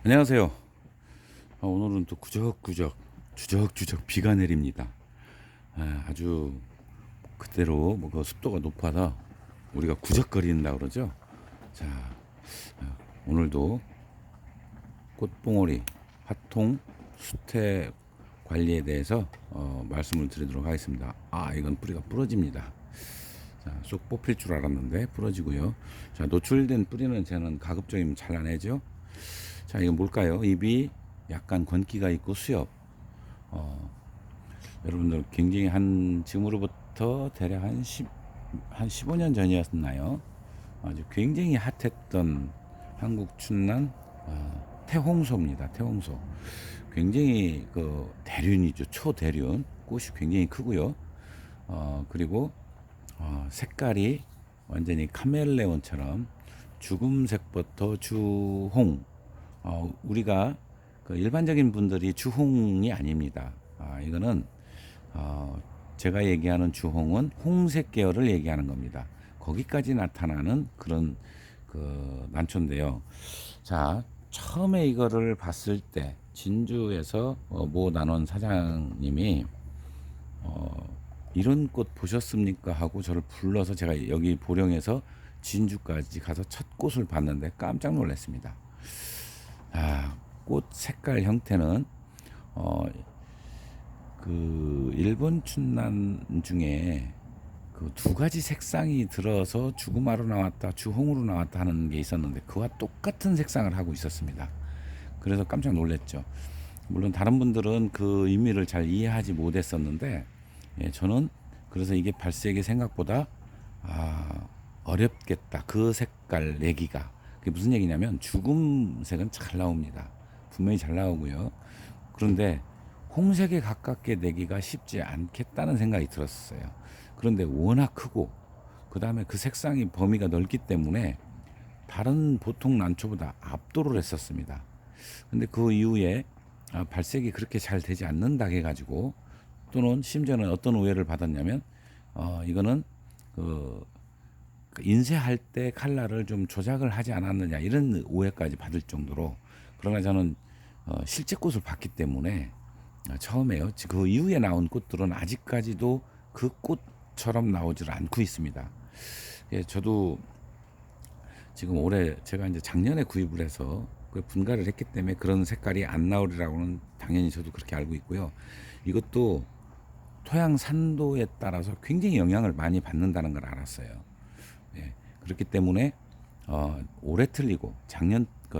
안녕하세요. 오늘은 또 주적주적 비가 내립니다. 아주 그대로 그 습도가 높아서 우리가 구적거린다 그러죠. 자, 오늘도 꽃봉오리, 화통, 수태 관리에 대해서 말씀을 드리도록 하겠습니다. 이건 뿌리가 부러집니다. 자, 쏙 뽑힐 줄 알았는데 부러지고요. 자, 노출된 뿌리는 저는 가급적이면 잘라내죠. 자, 이건 뭘까요? 잎이 약간 권기가 있고 수엽. 여러분들 굉장히 지금으로부터 대략 한 15년 전이었나요? 아주 굉장히 핫했던 한국 춘난 태홍소입니다. 태홍소. 굉장히 그 대륜이죠. 초대륜. 꽃이 굉장히 크고요. 그리고 색깔이 완전히 카멜레온처럼 죽음색부터 주홍. 우리가 그 일반적인 분들이 주홍이 아닙니다. 이거는 제가 얘기하는 주홍은 홍색 계열을 얘기하는 겁니다. 거기까지 나타나는 그런 그 난초인데요. 자, 처음에 이거를 봤을 때 진주에서 모 난원 사장님이 이런 꽃 보셨습니까? 하고 저를 불러서 제가 여기 보령에서 진주까지 가서 첫 꽃을 봤는데 깜짝 놀랐습니다. 꽃 색깔 형태는 그 일본 춘난 중에 그 두 가지 색상이 들어서 주구마로 나왔다, 주홍으로 나왔다 하는 게 있었는데 그와 똑같은 색상을 하고 있었습니다. 그래서 깜짝 놀랐죠. 물론 다른 분들은 그 의미를 잘 이해하지 못했었는데 저는 그래서 이게 발색이 생각보다 어렵겠다. 그 색깔 내기가. 그게 무슨 얘기냐면 죽음색은 잘 나옵니다. 분명히 잘 나오고요. 그런데 홍색에 가깝게 내기가 쉽지 않겠다는 생각이 들었어요. 그런데 워낙 크고 그 다음에 그 색상이 범위가 넓기 때문에 다른 보통 난초보다 압도를 했었습니다. 근데 그 이후에 발색이 그렇게 잘 되지 않는다 해가지고 또는 심지어는 어떤 오해를 받았냐면 이거는 그 인쇄할 때 칼라를 좀 조작을 하지 않았느냐 이런 오해까지 받을 정도로. 그러나 저는 실제 꽃을 봤기 때문에 처음에요. 그 이후에 나온 꽃들은 아직까지도 그 꽃처럼 나오질 않고 있습니다. 저도 지금 올해 제가 이제 작년에 구입을 해서 그 분갈이를 했기 때문에 그런 색깔이 안 나오리라고는 당연히 저도 그렇게 알고 있고요. 이것도 토양 산도에 따라서 굉장히 영향을 많이 받는다는 걸 알았어요. 그렇기 때문에 올해 틀리고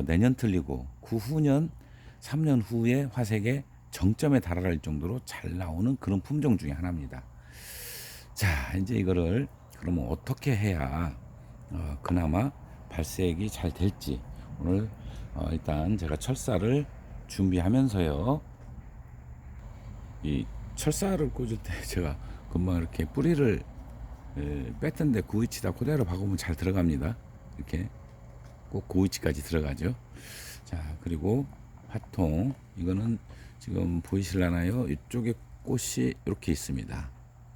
내년 틀리고 그 후년 3년 후에 화색의 정점에 달할 정도로 잘 나오는 그런 품종 중에 하나입니다. 자, 이제 이거를 그러면 어떻게 해야 그나마 발색이 잘 될지 오늘 일단 제가 철사를 준비하면서요. 이 철사를 꽂을 때 제가 금방 이렇게 뿌리를 뺐던데 그 위치다 그대로 박으면 잘 들어갑니다. 이렇게 꼭 그 위치까지 들어가죠. 자, 그리고 화통 이거는 지금 보이실라나요? 이쪽에 꽃이 이렇게 있습니다.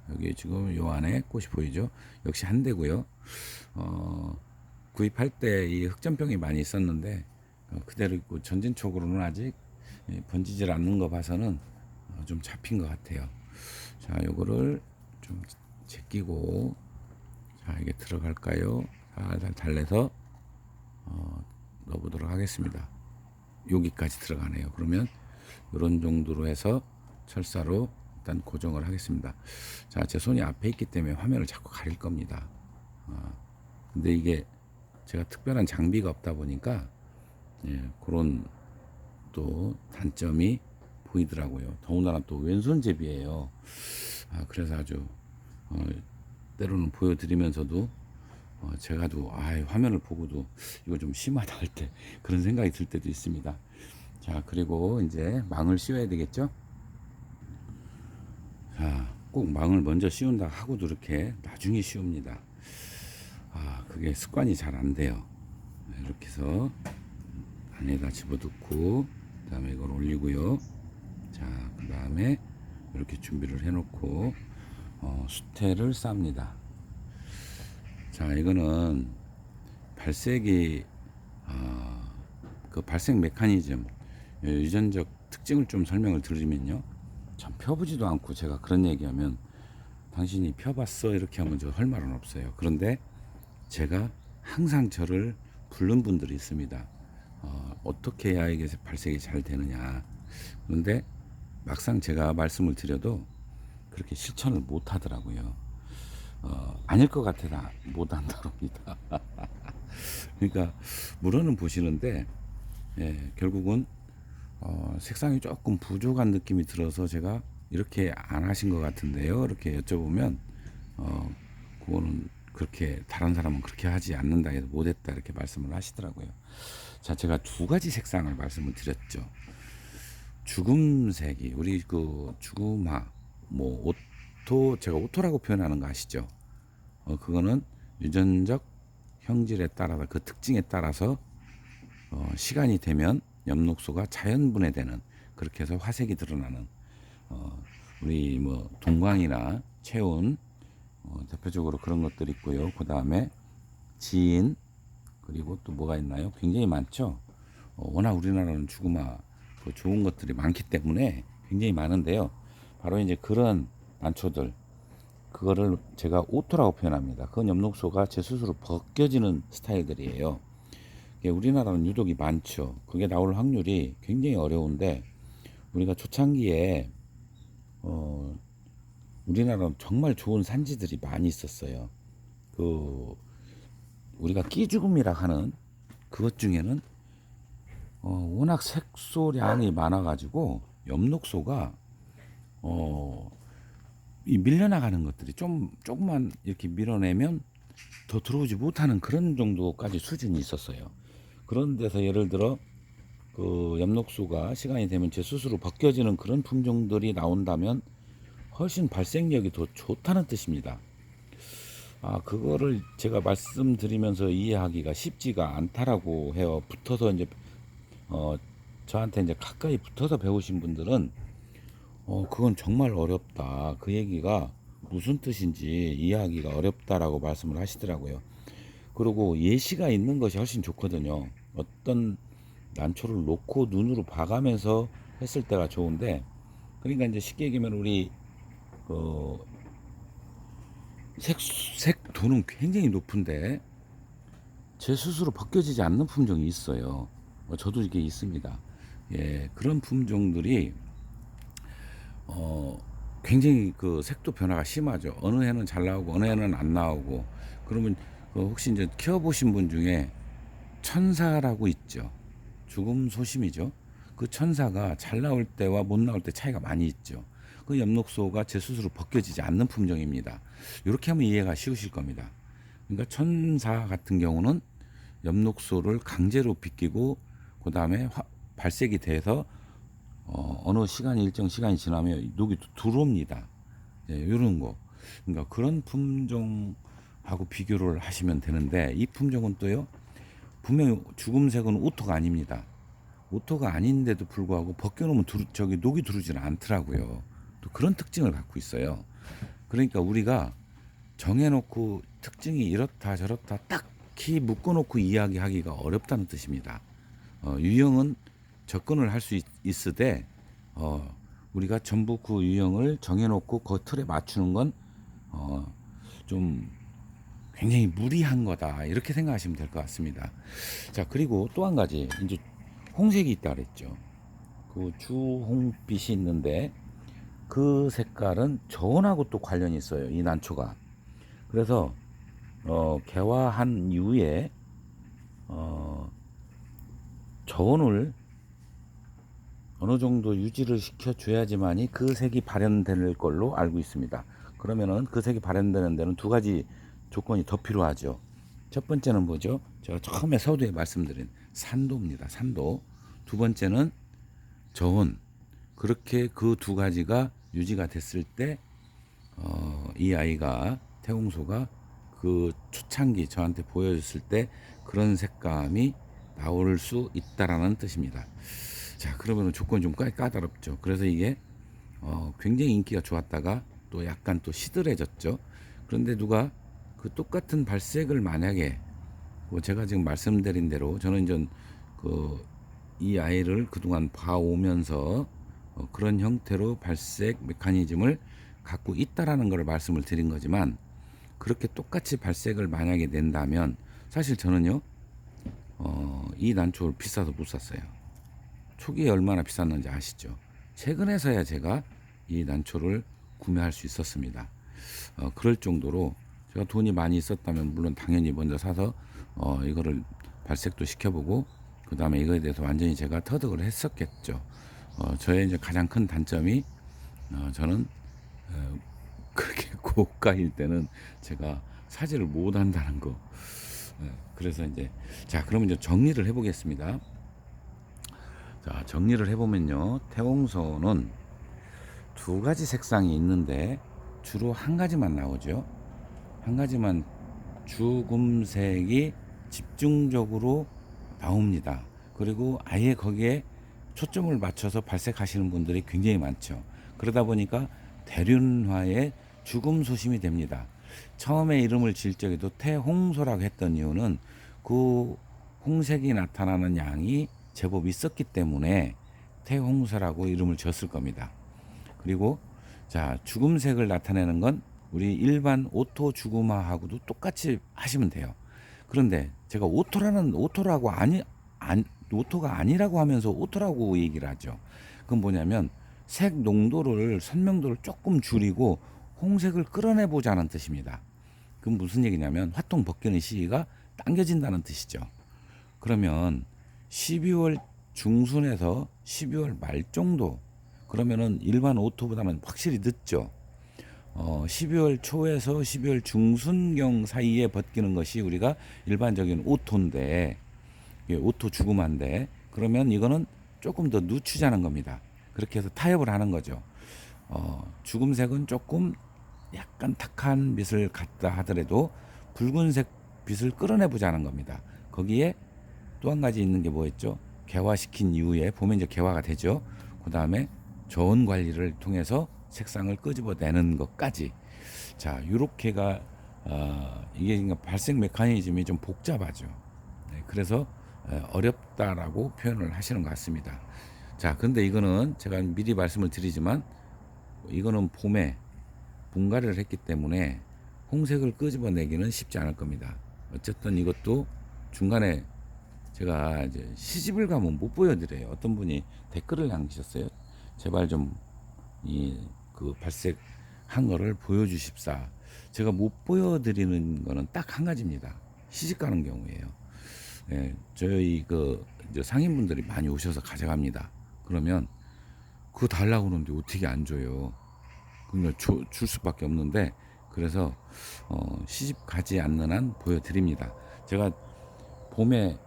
여기 지금 요 안에 꽃이 보이죠? 역시 한 대고요. 구입할 때 이 흑점병이 많이 있었는데 그대로 있고 전진촉으로는 아직 번지질 않는 거 봐서는 좀 잡힌 것 같아요. 자, 요거를 좀 제끼고 자, 이게 들어갈까요? 살살 달래서 넣어보도록 하겠습니다. 여기까지 들어가네요. 그러면 이런 정도로 해서 철사로 일단 고정을 하겠습니다. 자, 제 손이 앞에 있기 때문에 화면을 자꾸 가릴 겁니다. 근데 이게 제가 특별한 장비가 없다 보니까 그런 또 단점이 보이더라고요. 더군다나 또 왼손잡이에요. 그래서 아주 때로는 보여드리면서도 제가도 화면을 보고도 이거 좀 심하다 할 때 그런 생각이 들 때도 있습니다. 자, 그리고 이제 망을 씌워야 되겠죠. 자, 꼭 망을 먼저 씌운다 하고도 이렇게 나중에 씌웁니다. 그게 습관이 잘 안 돼요. 이렇게 해서 안에다 집어넣고 그 다음에 이걸 올리고요. 자, 그 다음에 이렇게 준비를 해놓고 수태를 쌉니다. 자, 이거는 발색이 그 발색 메커니즘, 유전적 특징을 좀 설명을 드리면요. 참 펴보지도 않고 제가 그런 얘기하면 당신이 펴봤어 이렇게 하면 저 할 말은 없어요. 그런데 제가 항상 저를 부른 분들이 있습니다. 어떻게 해야 이게 발색이 잘 되느냐. 그런데 막상 제가 말씀을 드려도 그렇게 실천을 못 하더라고요. 아닐 것 같아서 못 한다랍니다. 그러니까 물어는 보시는데 결국은 색상이 조금 부족한 느낌이 들어서 제가 이렇게 안 하신 것 같은데요. 이렇게 여쭤보면 그거는 그렇게 다른 사람은 그렇게 하지 않는다 해서 못했다 이렇게 말씀을 하시더라고요. 자, 제가 두 가지 색상을 말씀을 드렸죠. 죽음색이 우리 그 죽음화 뭐 오토 제가 오토라고 표현하는 거 아시죠? 그거는 유전적 형질에 따라서 그 특징에 따라서 시간이 되면 엽록소가 자연 분해되는 그렇게 해서 화색이 드러나는 우리 뭐 동광이나 체온 대표적으로 그런 것들이 있고요. 그 다음에 지인 그리고 또 뭐가 있나요? 굉장히 많죠. 워낙 우리나라는 죽음화 그 좋은 것들이 많기 때문에 굉장히 많은데요. 바로 이제 그런 난초들 그거를 제가 오토라고 표현합니다. 그건 엽록소가 제 스스로 벗겨지는 스타일들이에요. 우리나라는 유독이 많죠. 그게 나올 확률이 굉장히 어려운데 우리가 초창기에 우리나라는 정말 좋은 산지들이 많이 있었어요. 그 우리가 끼죽음이라 하는 그것 중에는 워낙 색소량이 많아가지고 엽록소가 이 밀려나가는 것들이 좀 조금만 이렇게 밀어내면 더 들어오지 못하는 그런 정도까지 수준이 있었어요. 그런 데서 예를 들어 그 엽록소가 시간이 되면 제 스스로 벗겨지는 그런 품종들이 나온다면 훨씬 발색력이 더 좋다는 뜻입니다. 그거를 제가 말씀드리면서 이해하기가 쉽지가 않다라고 해요. 붙어서 이제 저한테 이제 가까이 붙어서 배우신 분들은 그건 정말 어렵다. 그 얘기가 무슨 뜻인지 이해하기가 어렵다라고 말씀을 하시더라고요. 그리고 예시가 있는 것이 훨씬 좋거든요. 어떤 난초를 놓고 눈으로 봐가면서 했을 때가 좋은데, 그러니까 이제 쉽게 얘기하면 우리 색도는 굉장히 높은데 제 스스로 벗겨지지 않는 품종이 있어요. 저도 이게 있습니다. 예, 그런 품종들이 굉장히 그 색도 변화가 심하죠. 어느 해는 잘 나오고 어느 해는 안 나오고. 그러면 혹시 이제 키워보신 분 중에 천사라고 있죠. 죽음 소심이죠. 그 천사가 잘 나올 때와 못 나올 때 차이가 많이 있죠. 그 엽록소가 제 스스로 벗겨지지 않는 품종입니다. 이렇게 하면 이해가 쉬우실 겁니다. 그러니까 천사 같은 경우는 엽록소를 강제로 비끼고 그 다음에 발색이 돼서 어느 시간이 일정 시간이 지나면 녹이 들어옵니다. 이런 거. 그러니까 그런 품종하고 비교를 하시면 되는데 이 품종은 또요. 분명히 죽음색은 오토가 아닙니다. 오토가 아닌데도 불구하고 벗겨놓으면 저기 녹이 들어오질 않더라고요. 또 그런 특징을 갖고 있어요. 그러니까 우리가 정해놓고 특징이 이렇다 저렇다 딱히 묶어놓고 이야기하기가 어렵다는 뜻입니다. 유형은 접근을 할 수 있으되 우리가 전부 그 유형을 정해놓고 그 틀에 맞추는 건 좀 굉장히 무리한 거다 이렇게 생각하시면 될 것 같습니다. 자, 그리고 또 한 가지 이제 홍색이 있다 그랬죠. 그 주홍빛이 있는데 그 색깔은 저온하고 또 관련이 있어요. 이 난초가. 그래서 개화한 이후에 저온을 어느 정도 유지를 시켜줘야지만이 그 색이 발현될 걸로 알고 있습니다. 그러면은 그 색이 발현되는 데는 두 가지 조건이 더 필요하죠. 첫 번째는 뭐죠? 제가 처음에 서두에 말씀드린 산도입니다. 산도. 두 번째는 저온. 그렇게 그 두 가지가 유지가 됐을 때, 이 아이가, 태홍소가 그 초창기 저한테 보여줬을 때 그런 색감이 나올 수 있다라는 뜻입니다. 자, 그러면 조건이 좀 까다롭죠. 그래서 이게 굉장히 인기가 좋았다가 또 약간 또 시들해졌죠. 그런데 누가 그 똑같은 발색을 만약에 제가 지금 말씀드린 대로 저는 이제 그 이 아이를 그동안 봐오면서 그런 형태로 발색 메커니즘을 갖고 있다라는 걸 말씀을 드린 거지만, 그렇게 똑같이 발색을 만약에 낸다면 사실 저는요 이 난초를 비싸서 못 샀어요. 초기에 얼마나 비쌌는지 아시죠? 최근에서야 제가 이 난초를 구매할 수 있었습니다. 그럴 정도로 제가 돈이 많이 있었다면 물론 당연히 먼저 사서 이거를 발색도 시켜보고 그 다음에 이거에 대해서 완전히 제가 터득을 했었겠죠. 저의 이제 가장 큰 단점이 저는 그렇게 고가일 때는 제가 사지를 못 한다는 거. 그래서 이제 자, 그러면 이제 정리를 해보겠습니다. 자, 정리를 해보면요, 태홍소는 두 가지 색상이 있는데 주로 한 가지만 나오죠. 한 가지만 주금색이 집중적으로 나옵니다. 그리고 아예 거기에 초점을 맞춰서 발색하시는 분들이 굉장히 많죠. 그러다 보니까 대륜화의 주금소심이 됩니다. 처음에 이름을 지을 적에도 태홍소라고 했던 이유는 그 홍색이 나타나는 양이 제법 있었기 때문에 태홍소라고 이름을 지었을 겁니다. 그리고 자, 죽음색을 나타내는 건 우리 일반 오토 죽음화하고도 똑같이 하시면 돼요. 그런데 제가 오토라고 오토가 아니라고 하면서 오토라고 얘기를 하죠. 그건 뭐냐면 색 농도를 선명도를 조금 줄이고 홍색을 끌어내 보자는 뜻입니다. 그건 무슨 얘기냐면 화통 벗기는 시기가 당겨진다는 뜻이죠. 그러면 12월 중순에서 12월 말 정도, 그러면은 일반 오토보다는 확실히 늦죠. 12월 초에서 12월 중순경 사이에 벗기는 것이 우리가 일반적인 오토인데, 오토 주금화인데, 그러면 이거는 조금 더 늦추자는 겁니다. 그렇게 해서 타협을 하는 거죠. 주금색은 조금 약간 탁한 빛을 갖다 하더라도 붉은색 빛을 끌어내보자는 겁니다. 거기에 또 한 가지 있는 게 뭐였죠? 개화시킨 이후에 보면 이제 개화가 되죠. 그 다음에 저온 관리를 통해서 색상을 끄집어내는 것까지. 자, 요렇게가 이게 발색 메커니즘이 좀 복잡하죠. 네, 그래서 어렵다라고 표현을 하시는 것 같습니다. 자, 근데 이거는 제가 미리 말씀을 드리지만 이거는 봄에 분갈이를 했기 때문에 홍색을 끄집어내기는 쉽지 않을 겁니다. 어쨌든 이것도 중간에 제가 이제 시집을 가면 못 보여드려요. 어떤 분이 댓글을 남기셨어요. 제발 좀 그 발색한 거를 보여주십사. 제가 못 보여드리는 거는 딱 한 가지입니다. 시집 가는 경우에요. 예, 저희 그 이제 상인분들이 많이 오셔서 가져갑니다. 그러면 그거 달라고 그러는데 어떻게 안 줘요? 그러니까 줄 수밖에 없는데, 그래서 시집 가지 않는 한 보여드립니다. 제가 봄에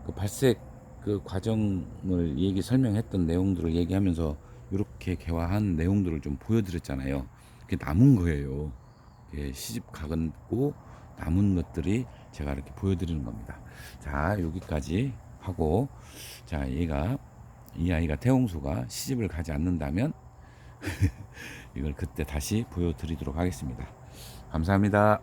그 발색 그 과정을 설명했던 내용들을 얘기하면서 이렇게 개화한 내용들을 좀 보여드렸잖아요. 그게 남은 거예요. 시집 가고 남은 것들이 제가 이렇게 보여드리는 겁니다. 자, 여기까지 하고, 자, 이 아이가 태홍소가 시집을 가지 않는다면 이걸 그때 다시 보여드리도록 하겠습니다. 감사합니다.